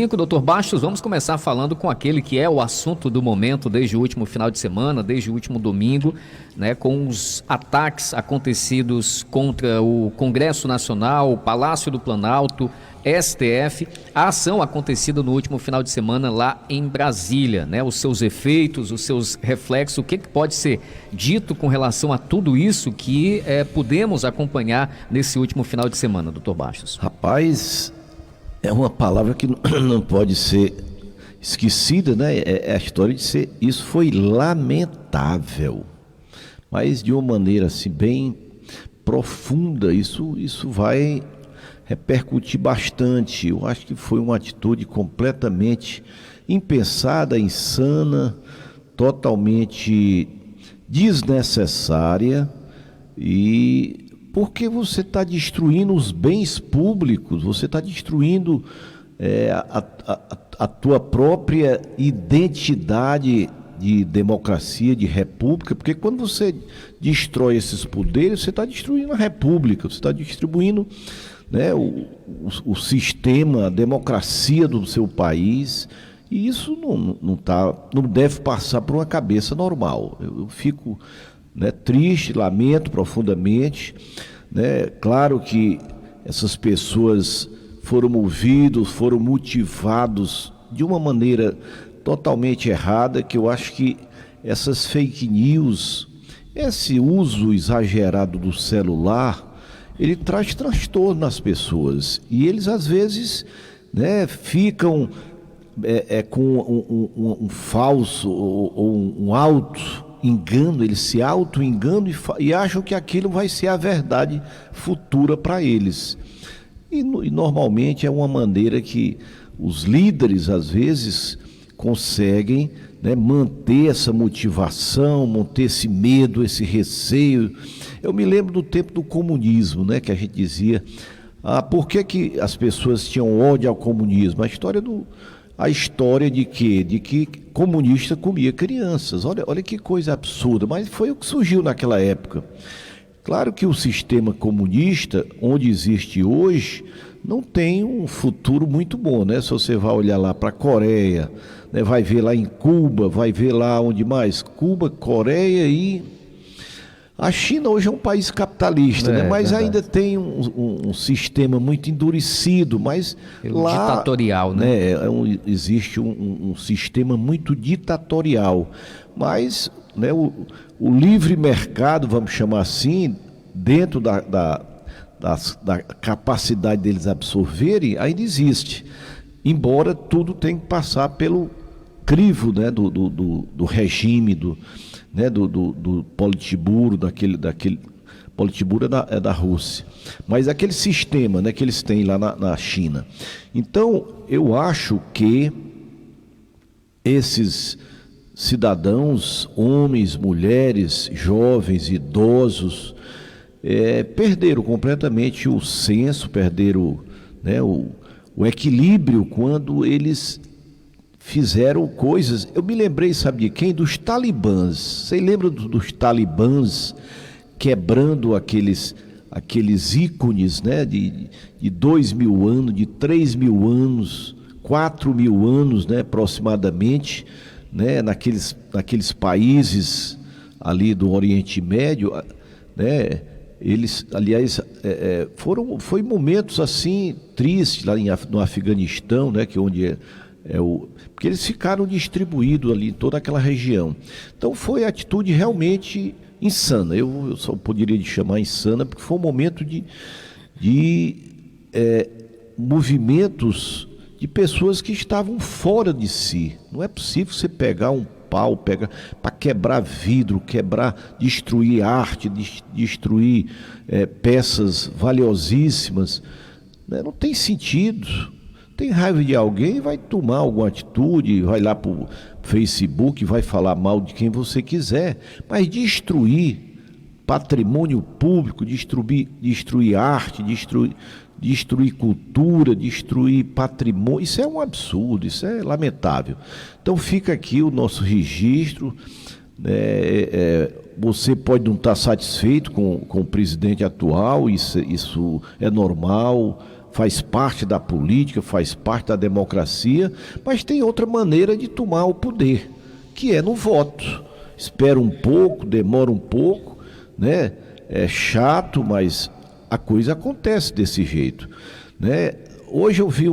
Doutor Bastos, vamos começar falando com aquele que é o assunto do momento desde o último final de semana, desde o último domingo, né, com os ataques acontecidos contra o Congresso Nacional, o Palácio do Planalto, STF, a ação acontecida no último final de semana lá em Brasília, né, os seus efeitos, os seus reflexos, o que pode ser dito com relação a tudo isso que pudemos acompanhar nesse último final de semana, doutor Bastos? Rapaz, é uma palavra que não pode ser esquecida, né? É a história de ser. Isso foi lamentável, mas de uma maneira assim bem profunda. Isso vai repercutir bastante. Eu acho que foi uma atitude completamente impensada, insana, totalmente desnecessária e porque você está destruindo os bens públicos, você está destruindo a tua própria identidade de democracia, de república, porque quando você destrói esses poderes, você está destruindo a república, você está distribuindo, né, o sistema, a democracia do seu país, e isso não deve passar por uma cabeça normal. Eu fico, né, triste, lamento profundamente, né? Claro que essas pessoas foram movidos, foram motivados de uma maneira totalmente errada, que eu acho que essas fake news, esse uso exagerado do celular, ele traz transtorno nas pessoas e eles às vezes, né, ficam com um falso ou um auto-engano, eles se auto-enganam e acham que aquilo vai ser a verdade futura para eles. E normalmente é uma maneira que os líderes, às vezes, conseguem, né, manter essa motivação, manter esse medo, esse receio. Eu me lembro do tempo do comunismo, né, que a gente dizia, por que as pessoas tinham ódio ao comunismo? A história de quê? De que comunista comia crianças. Olha que coisa absurda, mas foi o que surgiu naquela época. Claro que o sistema comunista, onde existe hoje, não tem um futuro muito bom, né? Se você vai olhar lá para a Coreia, né, vai ver lá em Cuba, vai ver lá onde mais? Cuba, Coreia e... A China hoje é um país capitalista, né? Mas verdade, ainda tem um sistema muito endurecido, mas lá... Ditatorial, né? Existe um sistema muito ditatorial, mas, né, o livre mercado, vamos chamar assim, dentro da capacidade deles absorverem, ainda existe. Embora tudo tenha que passar pelo crivo, né, do regime, do Politburo, daquele Politburo é da Rússia, mas aquele sistema, né, que eles têm lá na China. Então, eu acho que esses cidadãos, homens, mulheres, jovens, idosos, perderam completamente o senso, perderam, né, o equilíbrio quando eles fizeram coisas. Eu me lembrei, sabe de quem? Dos talibãs. Você lembra dos talibãs quebrando aqueles ícones, né, de 2.000 anos, de 3.000 anos, 4.000 anos, né, aproximadamente, né, naqueles países ali do Oriente Médio, né? Eles, aliás, foi momentos assim tristes lá no Afeganistão, né, que onde porque eles ficaram distribuídos ali em toda aquela região. Então foi atitude realmente insana. Eu só poderia chamar insana porque foi um momento de movimentos de pessoas que estavam fora de si. Não é possível você pegar um pau, para quebrar vidro, destruir arte, destruir peças valiosíssimas, né? Não tem sentido. Tem raiva de alguém, vai tomar alguma atitude, vai lá para o Facebook, vai falar mal de quem você quiser, mas destruir patrimônio público, destruir arte, destruir cultura, destruir patrimônio, isso é um absurdo, isso é lamentável. Então fica aqui o nosso registro. Você pode não estar satisfeito com o presidente atual, isso é normal, faz parte da política, faz parte da democracia, mas tem outra maneira de tomar o poder, que é no voto. Espera um pouco, demora um pouco, né? É chato, mas a coisa acontece desse jeito, né? Hoje eu vi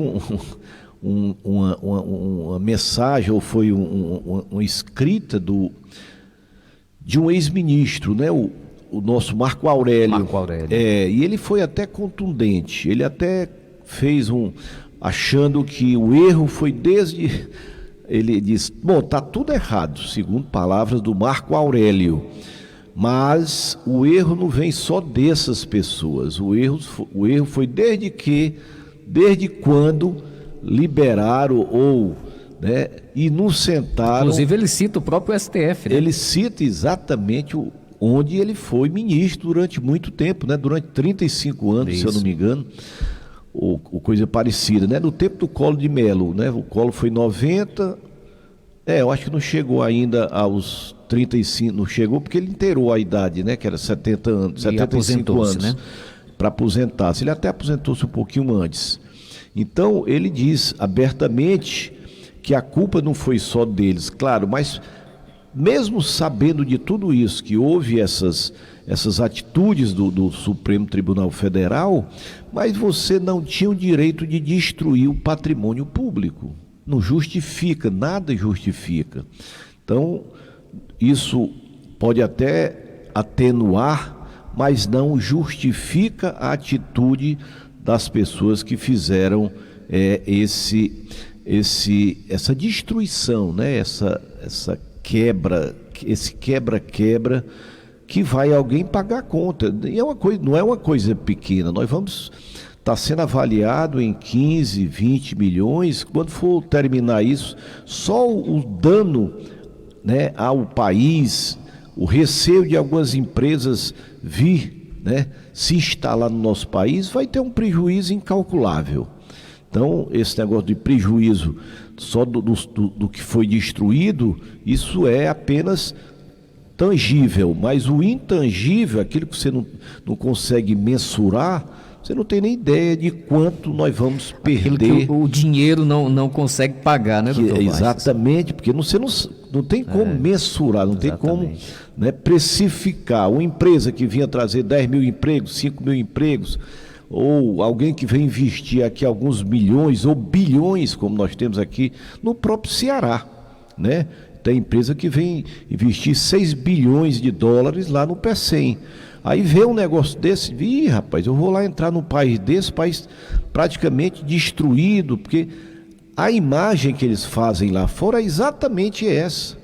uma mensagem, ou foi uma escrita de um ex-ministro, né? O nosso Marco Aurélio. Marco Aurélio. E ele foi até contundente, ele até fez achando que o erro foi desde... Ele disse, bom, está tudo errado, segundo palavras do Marco Aurélio, mas o erro não vem só dessas pessoas, o erro foi desde quando liberaram ou, né, inocentaram... Inclusive ele cita o próprio STF, né? Ele cita exatamente onde ele foi ministro durante muito tempo, né? Durante 35 anos, Isso. se eu não me engano, ou coisa parecida, né? No tempo do Collor de Mello, né? O Collor foi em 90, eu acho que não chegou ainda aos 35, não chegou porque ele inteirou a idade, né? Que era 70 anos, 75 anos, né? Para aposentar-se. Ele até aposentou-se um pouquinho antes. Então, ele diz abertamente que a culpa não foi só deles, claro, mas mesmo sabendo de tudo isso, que houve essas atitudes do Supremo Tribunal Federal, mas você não tinha o direito de destruir o patrimônio público. Não justifica, nada justifica. Então, isso pode até atenuar, mas não justifica a atitude das pessoas que fizeram essa destruição, né? Essa quebra, esse quebra-quebra, que vai alguém pagar a conta. E não é uma coisa pequena. Nós vamos estar sendo avaliado em 15, 20 milhões. Quando for terminar isso, só o dano, né, ao país, o receio de algumas empresas vir, né, se instalar no nosso país, vai ter um prejuízo incalculável. Então, esse negócio de prejuízo só do que foi destruído, isso é apenas tangível, mas o intangível, aquilo que você não consegue mensurar, você não tem nem ideia de quanto nós vamos perder. Aquilo que o dinheiro não consegue pagar, né, doutor? Exatamente, porque você não tem como mensurar, não tem como, né, precificar. Uma empresa que vinha trazer 10 mil empregos, 5 mil empregos, ou alguém que vem investir aqui alguns milhões ou bilhões, como nós temos aqui no próprio Ceará, né? Tem empresa que vem investir 6 bilhões de dólares lá no PECEM. Aí vê um negócio desse, rapaz, eu vou lá entrar num país desse, país praticamente destruído, porque a imagem que eles fazem lá fora é exatamente essa.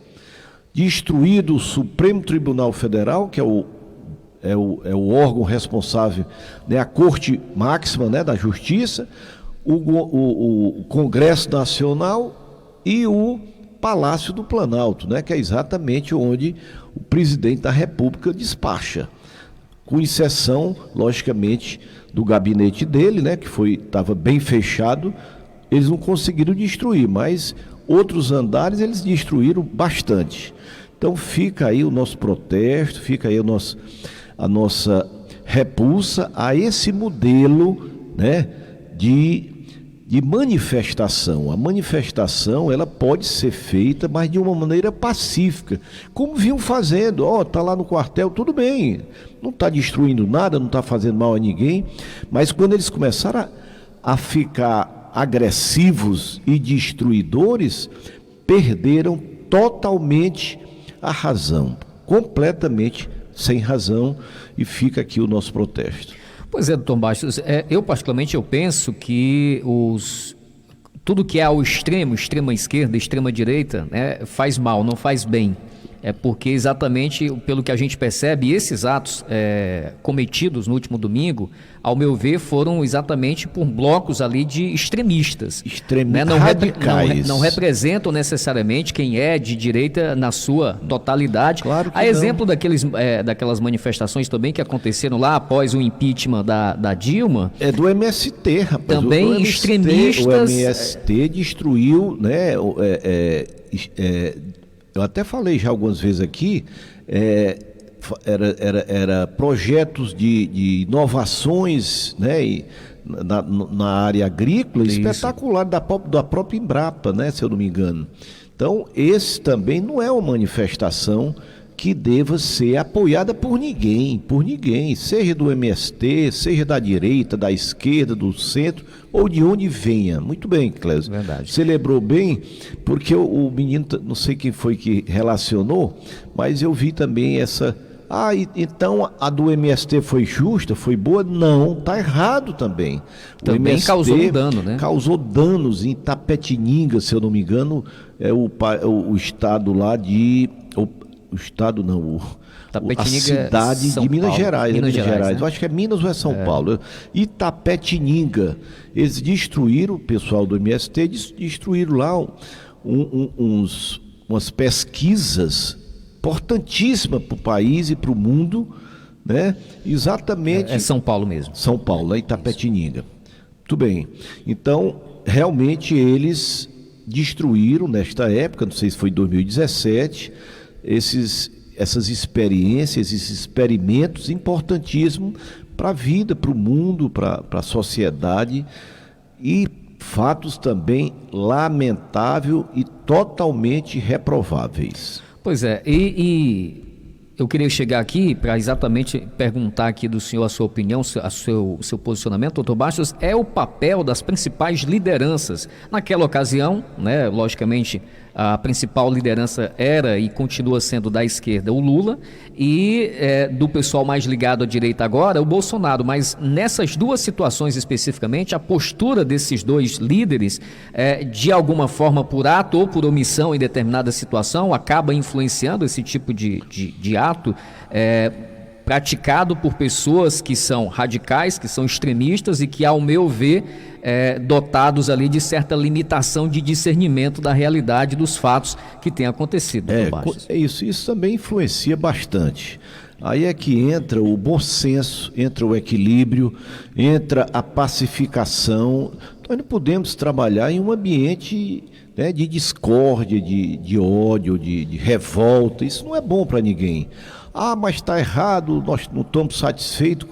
Destruído o Supremo Tribunal Federal, que é o órgão responsável, né, a Corte Máxima, né, da Justiça, o Congresso Nacional e o Palácio do Planalto, né, que é exatamente onde o presidente da República despacha, com exceção, logicamente, do gabinete dele, né, que estava bem fechado. Eles não conseguiram destruir, mas outros andares eles destruíram bastante. Então fica aí o nosso protesto, fica aí a nossa repulsa a esse modelo, né, de manifestação. A manifestação, ela pode ser feita, mas de uma maneira pacífica, como vinham fazendo. Tá lá no quartel, tudo bem, não está destruindo nada, não está fazendo mal a ninguém, mas quando eles começaram a ficar agressivos e destruidores, perderam totalmente a razão, completamente sem razão, e fica aqui o nosso protesto. Pois é, doutor Bastos, eu particularmente penso que tudo que é ao extremo, extrema esquerda, extrema direita, né, faz mal, não faz bem. É porque exatamente pelo que a gente percebe, esses atos cometidos no último domingo, ao meu ver, foram exatamente por blocos ali de extremistas. Né? Radicais. Não representam necessariamente quem é de direita na sua totalidade. Claro que a exemplo daquelas manifestações também que aconteceram lá após o impeachment da Dilma. É do MST, rapaz. Também extremistas. O MST destruiu, né? Eu até falei já algumas vezes aqui, era projetos de inovações, né, na área agrícola, Isso. espetacular, da própria Embrapa, né, se eu não me engano. Então, esse também não é uma manifestação que deva ser apoiada por ninguém, seja do MST, seja da direita, da esquerda, do centro, ou de onde venha. Muito bem, Clésio. Verdade. Você lembrou bem, porque o menino, não sei quem foi que relacionou, mas eu vi também essa... então a do MST foi justa, foi boa? Não, tá errado também. Também o MST causou um dano, né? Causou danos em Itapetininga, se eu não me engano, é o estado lá de... O estado não, a cidade de Minas Gerais. Minas Gerais. Né? Eu acho que é Minas ou é São Paulo. Itapetininga. Eles destruíram, o pessoal do MST destruíram lá umas pesquisas importantíssimas para o país e para o mundo, né? Exatamente. É São Paulo mesmo. São Paulo, lá em Itapetininga. Muito bem. Então, realmente eles destruíram nesta época, não sei se foi em 2017, essas experiências, esses experimentos importantíssimos para a vida, para o mundo, para a sociedade, e fatos também lamentáveis e totalmente reprováveis. Pois é, e eu queria chegar aqui para exatamente perguntar aqui do senhor a sua opinião, o seu posicionamento, doutor Bastos, é o papel das principais lideranças. Naquela ocasião, né, logicamente, a principal liderança era e continua sendo da esquerda o Lula e do pessoal mais ligado à direita agora o Bolsonaro, mas nessas duas situações especificamente, a postura desses dois líderes, de alguma forma por ato ou por omissão em determinada situação, acaba influenciando esse tipo de ato praticado por pessoas que são radicais, que são extremistas e que, ao meu ver, dotados ali de certa limitação de discernimento da realidade dos fatos que têm acontecido. Isso também influencia bastante. Aí é que entra o bom senso, entra o equilíbrio, entra a pacificação. Nós não podemos trabalhar em um ambiente, né, de discórdia, de ódio, de revolta. Isso não é bom para ninguém. Mas está errado, nós não estamos satisfeitos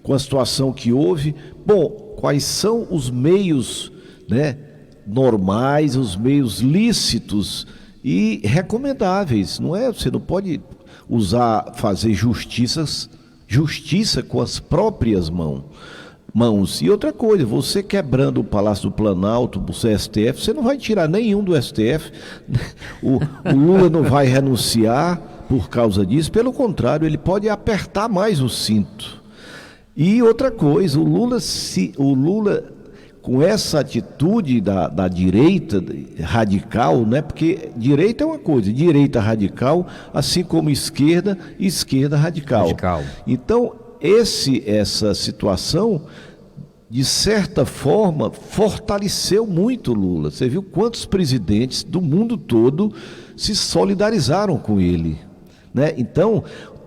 com a situação que houve. Bom, quais são os meios, né, normais, os meios lícitos e recomendáveis? Você não pode fazer justiça com as próprias mãos. E outra coisa, você quebrando o Palácio do Planalto, o STF, você não vai tirar nenhum do STF, o Lula não vai renunciar por causa disso, pelo contrário, ele pode apertar mais o cinto. E outra coisa, o Lula com essa atitude da direita radical, né? Porque direita é uma coisa, direita radical, assim como esquerda radical. Então, essa situação, de certa forma, fortaleceu muito o Lula. Você viu quantos presidentes do mundo todo se solidarizaram com ele, né? Então,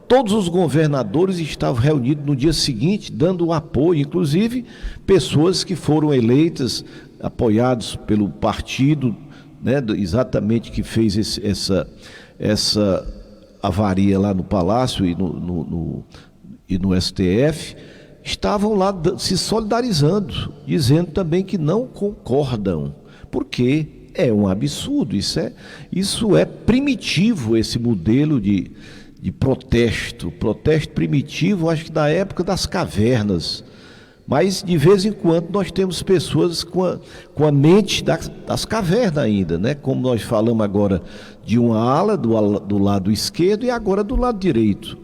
todos os governadores estavam reunidos no dia seguinte, dando apoio, inclusive pessoas que foram eleitas, apoiados pelo partido, né, exatamente que fez essa avaria lá no Palácio e no STF, estavam lá se solidarizando, dizendo também que não concordam, porque é um absurdo, isso é primitivo, esse modelo de protesto primitivo, acho que da época das cavernas, mas de vez em quando nós temos pessoas com a mente das cavernas ainda, né? Como nós falamos agora de uma ala do lado esquerdo e agora do lado direito,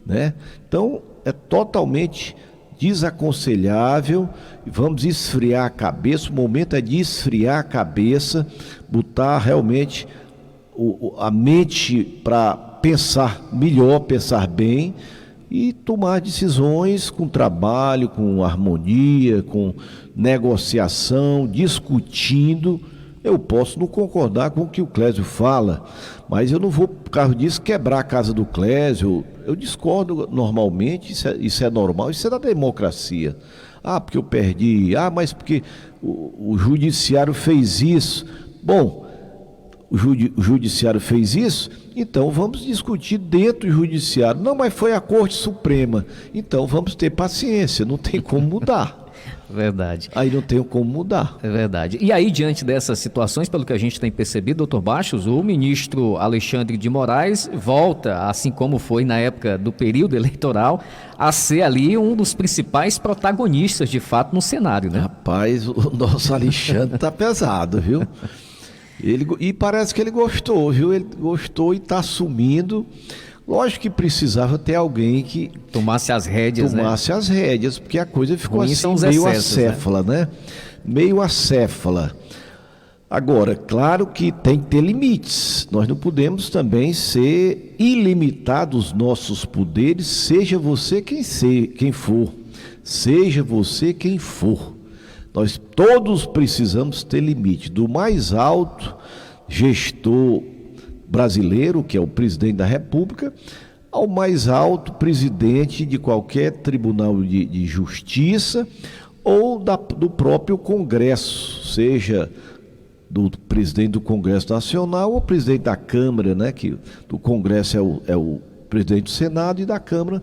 né? Então é totalmente desaconselhável. Vamos esfriar a cabeça, o momento é de esfriar a cabeça, botar realmente a mente para pensar melhor, pensar bem e tomar decisões com trabalho, com harmonia, com negociação, discutindo. Eu posso não concordar com o que o Clésio fala, mas eu não vou, por causa disso, quebrar a casa do Clésio. Eu discordo normalmente, isso é normal, isso é da democracia. Porque eu perdi, mas porque o judiciário fez isso. Bom, o judiciário fez isso, então vamos discutir dentro do judiciário. Não, mas foi a Corte Suprema. Então vamos ter paciência, não tem como mudar. Verdade. Aí não tem como mudar. É verdade. E aí, diante dessas situações, pelo que a gente tem percebido, doutor Bastos, o ministro Alexandre de Moraes volta, assim como foi na época do período eleitoral, a ser ali um dos principais protagonistas, de fato, no cenário, né? Rapaz, o nosso Alexandre tá pesado, viu? E parece que ele gostou, viu? Ele gostou e está assumindo. Lógico que precisava ter alguém que tomasse as rédeas, tomasse as rédeas, porque a coisa ficou Ruim assim são os meio excessos, acéfala, né? Meio acéfala. Agora, claro que tem que ter limites. Nós não podemos também ser ilimitados nossos poderes, seja você quem for. Seja você quem for. Nós todos precisamos ter limite. Do mais alto gestor brasileiro, que é o presidente da República, ao mais alto presidente de qualquer tribunal de justiça ou do próprio Congresso, seja do presidente do Congresso Nacional ou presidente da Câmara, né? Que do Congresso é o presidente do Senado e da Câmara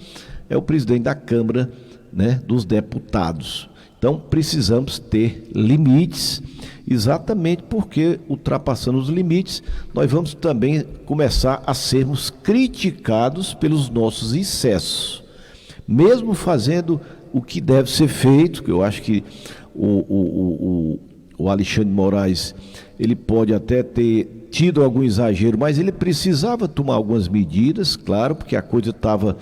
é o presidente da Câmara, né? Dos deputados. Então precisamos ter limites, exatamente porque, ultrapassando os limites, nós vamos também começar a sermos criticados pelos nossos excessos. Mesmo fazendo o que deve ser feito, que eu acho que o Alexandre de Moraes, ele pode até ter tido algum exagero, mas ele precisava tomar algumas medidas, claro, porque a coisa estava,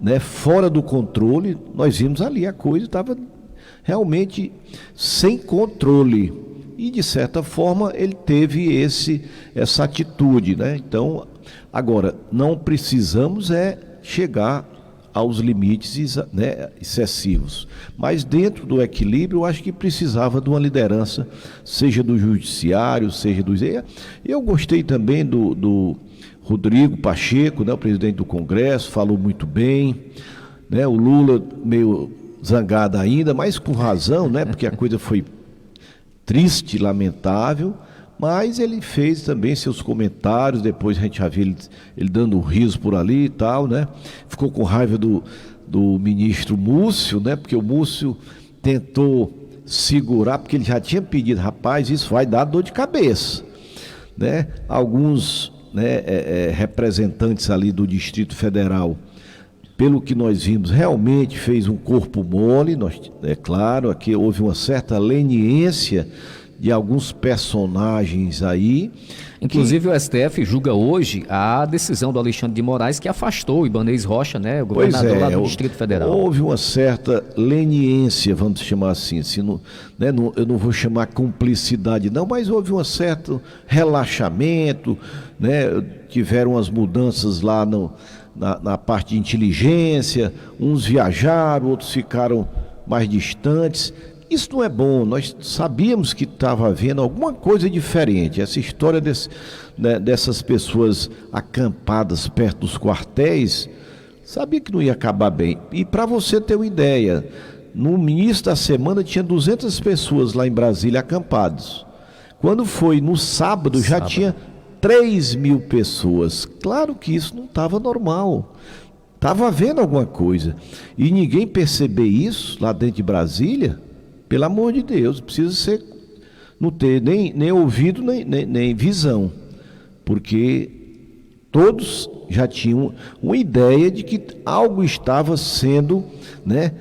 né, fora do controle. Nós vimos ali, a coisa estava realmente sem controle e, de certa forma, ele teve essa atitude, né? Então, agora, não precisamos chegar aos limites, né, excessivos, mas dentro do equilíbrio eu acho que precisava de uma liderança, seja do judiciário, seja do... Eu gostei também do Rodrigo Pacheco, né, o presidente do Congresso, falou muito bem, né? O Lula meio zangado ainda, mas com razão, né? Porque a coisa foi triste, lamentável, mas ele fez também seus comentários. Depois a gente já viu ele dando um riso por ali e tal, né? Ficou com raiva do ministro Múcio, né? Porque o Múcio tentou segurar, porque ele já tinha pedido, rapaz, isso vai dar dor de cabeça, né? Alguns, né, representantes ali do Distrito Federal, pelo que nós vimos, realmente fez um corpo mole. É claro, aqui houve uma certa leniência de alguns personagens aí. Inclusive o STF julga hoje a decisão do Alexandre de Moraes, que afastou o Ibanez Rocha, né, o governador lá do Distrito Federal. Houve uma certa leniência, vamos chamar assim, né, eu não vou chamar cumplicidade não, mas houve um certo relaxamento, né, tiveram as mudanças lá na parte de inteligência, uns viajaram, outros ficaram mais distantes. Isso não é bom. Nós sabíamos que estava havendo alguma coisa diferente. Essa história dessas pessoas acampadas perto dos quartéis, sabia que não ia acabar bem. E para você ter uma ideia, no início da semana tinha 200 pessoas lá em Brasília acampadas. Quando foi no sábado, já tinha 3.000 pessoas. Claro que isso não estava normal. Estava havendo alguma coisa. E ninguém perceber isso lá dentro de Brasília, pelo amor de Deus, precisa não ter nem ouvido, nem visão. Porque todos já tinham uma ideia de que algo estava sendo, né,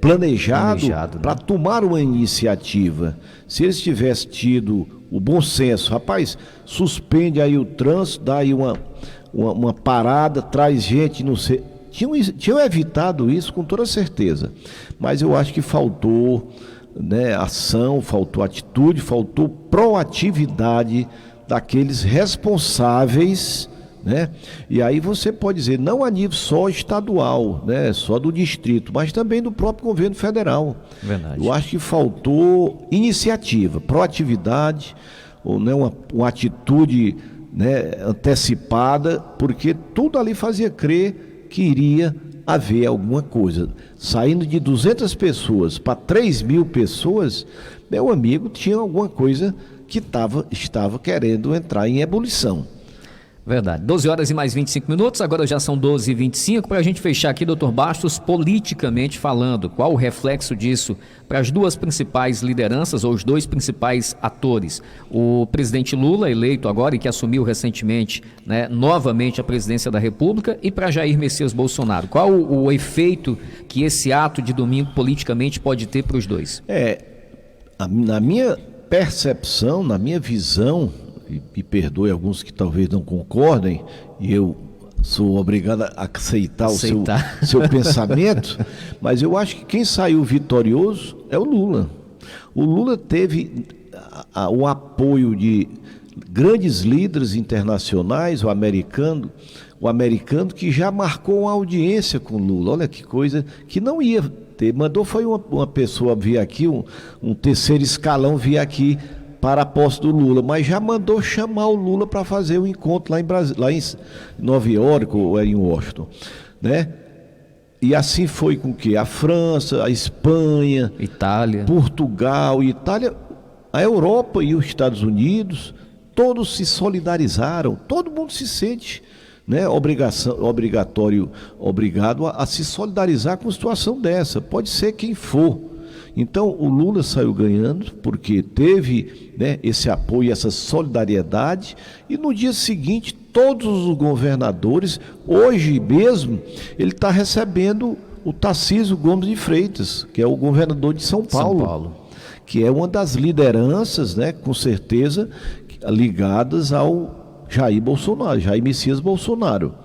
planejado para, né, tomar uma iniciativa. Se eles tivessem tido o bom senso, rapaz, suspende aí o trânsito, dá aí uma parada, traz gente, não sei, tinham evitado isso com toda certeza. Mas eu acho que faltou, né, ação, faltou atitude, faltou proatividade daqueles responsáveis, né? E aí você pode dizer, não a nível só estadual, né, só do distrito, mas também do próprio governo federal. Verdade. Eu acho que faltou iniciativa, proatividade, ou, né, uma atitude, né, antecipada, porque tudo ali fazia crer que iria haver alguma coisa. Saindo de 200 pessoas para 3.000 pessoas, meu amigo, tinha alguma coisa que estava querendo entrar em ebulição. Verdade. 12 horas e mais 25 minutos, agora já são 12h25. Para a gente fechar aqui, doutor Bastos, politicamente falando, qual o reflexo disso para as duas principais lideranças, ou os dois principais atores? O presidente Lula, eleito agora e que assumiu recentemente, né, novamente a presidência da República, e para Jair Messias Bolsonaro. Qual o efeito que esse ato de domingo politicamente pode ter para os dois? Na minha percepção, na minha visão, e me perdoe alguns que talvez não concordem, e eu sou obrigado a aceitar. O seu pensamento, mas eu acho que quem saiu vitorioso é o Lula. O Lula teve o apoio de grandes líderes internacionais, o americano que já marcou uma audiência com o Lula. Olha que coisa que não ia ter. Mandou foi uma pessoa vir aqui, um terceiro escalão vir aqui para a posse do Lula, mas já mandou chamar o Lula para fazer um encontro lá em Nova Iorque ou em Washington, né? E assim foi com que a França, a Espanha, Itália, Portugal, Itália, a Europa e os Estados Unidos, todos se solidarizaram, todo mundo se sente, né, obrigado a se solidarizar com uma situação dessa, pode ser quem for. Então o Lula saiu ganhando porque teve, né, esse apoio, essa solidariedade, e no dia seguinte todos os governadores, hoje mesmo ele está recebendo o Tarcísio Gomes de Freitas, que é o governador de São Paulo, que é uma das lideranças, né, com certeza ligadas ao Jair Messias Bolsonaro.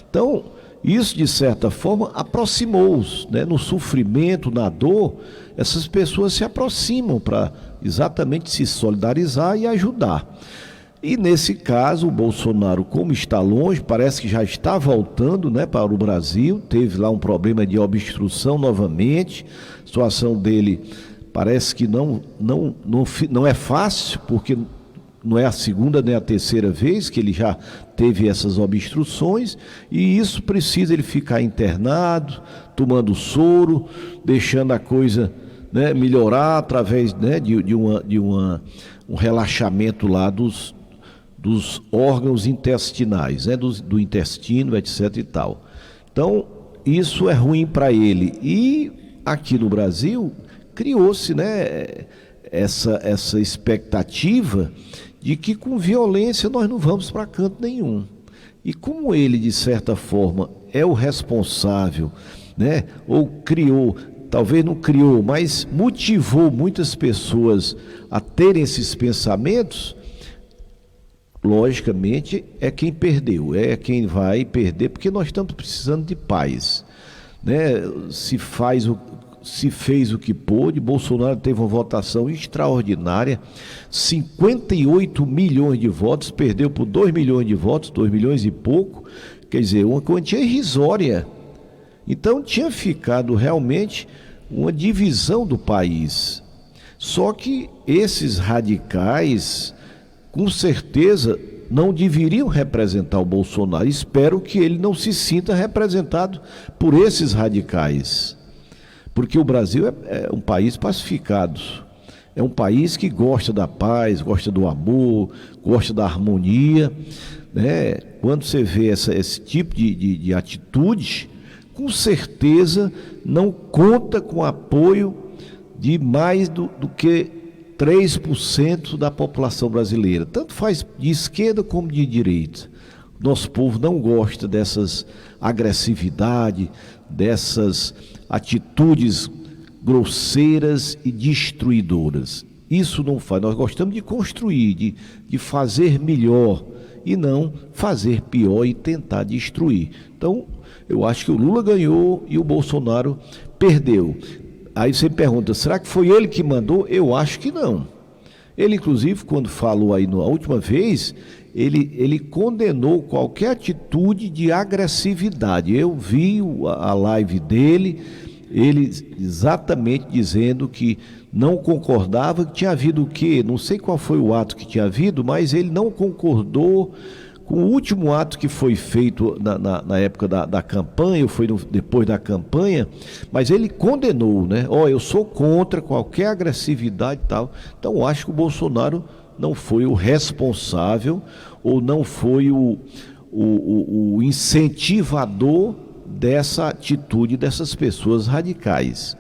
Então isso, de certa forma, aproximou-os, né? No sofrimento, na dor, essas pessoas se aproximam para exatamente se solidarizar e ajudar. E nesse caso, o Bolsonaro, como está longe, parece que já está voltando, né, para o Brasil, teve lá um problema de obstrução novamente, a situação dele parece que não é fácil, porque não é a segunda nem a terceira vez que ele já teve essas obstruções, e isso precisa ele ficar internado, tomando soro, deixando a coisa, né, melhorar através, né, de um relaxamento lá dos órgãos intestinais, né, do intestino, etc. e tal. Então, isso é ruim para ele. E aqui no Brasil criou-se, né, essa expectativa de que com violência nós não vamos para canto nenhum. E como ele, de certa forma, é o responsável, né, ou criou, talvez não criou, mas motivou muitas pessoas a terem esses pensamentos, logicamente é quem perdeu, é quem vai perder, porque nós estamos precisando de paz, né? Se fez o que pôde. Bolsonaro teve uma votação extraordinária, 58 milhões de votos, perdeu por 2 milhões de votos, 2 milhões e pouco, quer dizer, uma quantia irrisória. Então tinha ficado realmente uma divisão do país. Só que esses radicais, com certeza, não deveriam representar o Bolsonaro. Espero que ele não se sinta representado por esses radicais. Porque o Brasil é um país pacificado, é um país que gosta da paz, gosta do amor, gosta da harmonia, né? Quando você vê esse tipo de atitude, com certeza não conta com o apoio de mais do que 3% da população brasileira, tanto faz de esquerda como de direita. Nosso povo não gosta dessas agressividades, dessas atitudes grosseiras e destruidoras. Isso não faz. Nós gostamos de construir, de fazer melhor, e não fazer pior e tentar destruir. Então, eu acho que o Lula ganhou e o Bolsonaro perdeu. Aí você pergunta, será que foi ele que mandou? Eu acho que não. Ele, inclusive, quando falou aí na última vez, ele condenou qualquer atitude de agressividade. Eu vi a live dele, ele exatamente dizendo que não concordava, que tinha havido o quê? Não sei qual foi o ato que tinha havido, mas ele não concordou com o último ato que foi feito na época da campanha, ou foi depois da campanha, mas ele condenou, né? Eu sou contra qualquer agressividade e tal. Então, eu acho que o Bolsonaro não foi o responsável, ou não foi o incentivador dessa atitude dessas pessoas radicais.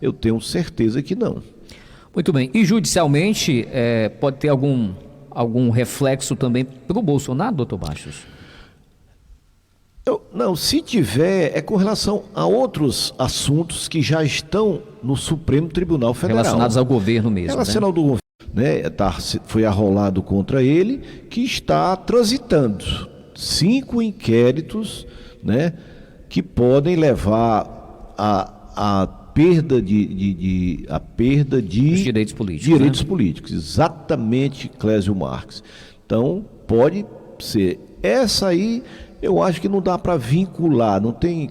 Eu tenho certeza que não. Muito bem. E judicialmente, pode ter algum reflexo também para o Bolsonaro, doutor Bastos? Não, se tiver, é com relação a outros assuntos que já estão no Supremo Tribunal Federal. Relacionados ao governo mesmo, Relacionado ao governo, né? Foi arrolado contra ele, que está transitando 5 inquéritos, né, que podem levar a perda de Os direitos políticos. Direitos políticos, exatamente, Clésio Marques. Então, pode ser. Essa aí, eu acho que não dá para vincular, não tem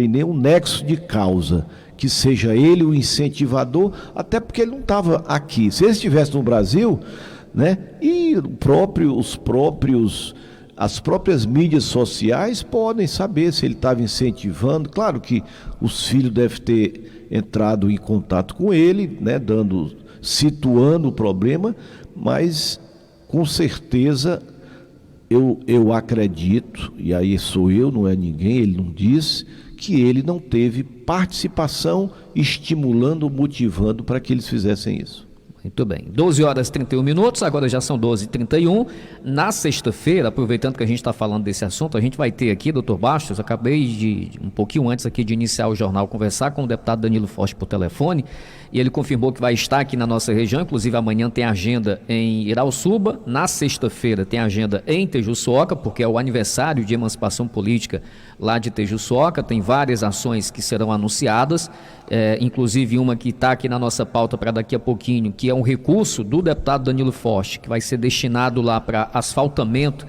nenhum nexo de causa que seja ele o incentivador, até porque ele não estava aqui. Se ele estivesse no Brasil, né, e as próprias mídias sociais podem saber se ele estava incentivando. Claro que os filhos devem ter entrado em contato com ele, né, situando o problema, mas com certeza eu acredito, e aí sou eu, não é ninguém, ele não disse, que ele não teve participação estimulando, motivando para que eles fizessem isso. Muito bem, 12 horas e 31 minutos, agora já são 12h31. Na sexta-feira, aproveitando que a gente está falando desse assunto, a gente vai ter aqui, doutor Bastos, acabei de, um pouquinho antes aqui de iniciar o jornal, conversar com o deputado Danilo Forte por telefone, e ele confirmou que vai estar aqui na nossa região, inclusive amanhã tem agenda em Irauçuba, na sexta-feira tem agenda em Tejuçuoca, porque é o aniversário de emancipação política lá de Tejuçuoca, tem várias ações que serão anunciadas, inclusive uma que está aqui na nossa pauta para daqui a pouquinho, que é um recurso do deputado Danilo Forte, que vai ser destinado lá para asfaltamento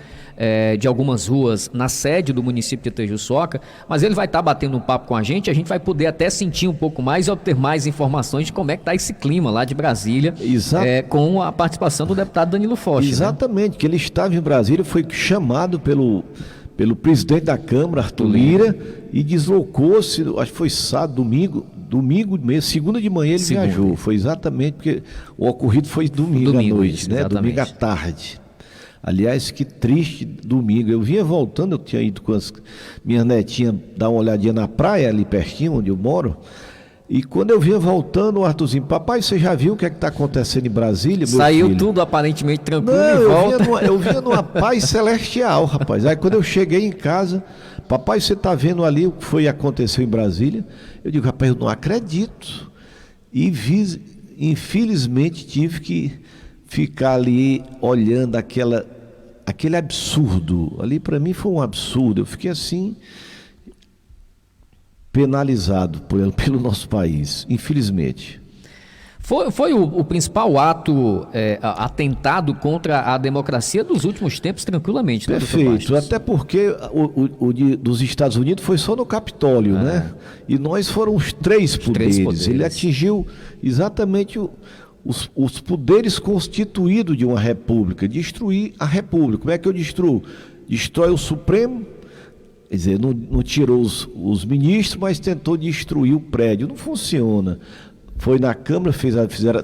de algumas ruas na sede do município de Tejuçuoca, mas ele vai estar batendo um papo com a gente vai poder até sentir um pouco mais e obter mais informações de como é que está esse clima lá de Brasília, com a participação do deputado Danilo Forte. Exatamente, né? Que ele estava em Brasília, foi chamado pelo presidente da Câmara, Arthur Lira, e deslocou-se, acho que foi sábado, domingo mesmo, segunda de manhã ele viajou. Foi exatamente porque o ocorrido foi domingo à noite, isso, né? Domingo à tarde. Aliás, que triste domingo. Eu vinha voltando, eu tinha ido com as minhas netinhas dar uma olhadinha na praia, ali pertinho, onde eu moro. E quando eu vinha voltando, o Arthurzinho, papai, você já viu o que é que está acontecendo em Brasília, meu Saiu filho? Tudo aparentemente tranquilo. Não, e volta. eu vinha numa paz celestial, rapaz. Aí quando eu cheguei em casa, papai, você está vendo ali o que aconteceu em Brasília? Eu digo, rapaz, eu não acredito. E infelizmente tive que ficar ali olhando aquele absurdo. Ali para mim foi um absurdo. Eu fiquei assim, penalizado pelo nosso país, infelizmente. Foi o principal ato, atentado contra a democracia dos últimos tempos, tranquilamente. Perfeito, até porque dos Estados Unidos foi só no Capitólio, né? E nós foram os três poderes. Ele atingiu exatamente os poderes constituídos de uma república, destruir a república. Como é que eu destruo? Destrói o Supremo, quer dizer, não tirou os ministros, mas tentou destruir o prédio. Não funciona. Foi na Câmara,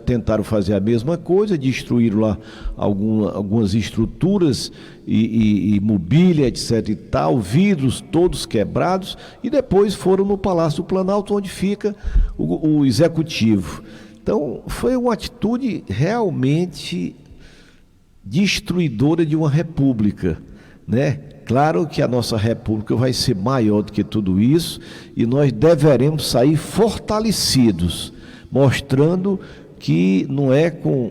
tentaram fazer a mesma coisa, destruíram lá algumas estruturas e mobília, etc e tal, vidros todos quebrados, e depois foram no Palácio do Planalto, onde fica o Executivo. Então, foi uma atitude realmente destruidora de uma república, né? Claro que a nossa república vai ser maior do que tudo isso e nós deveremos sair fortalecidos, mostrando que não é com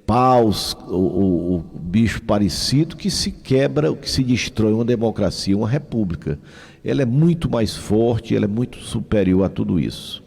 paus ou bicho parecido que se quebra, que se destrói uma democracia, uma república. Ela é muito mais forte, ela é muito superior a tudo isso.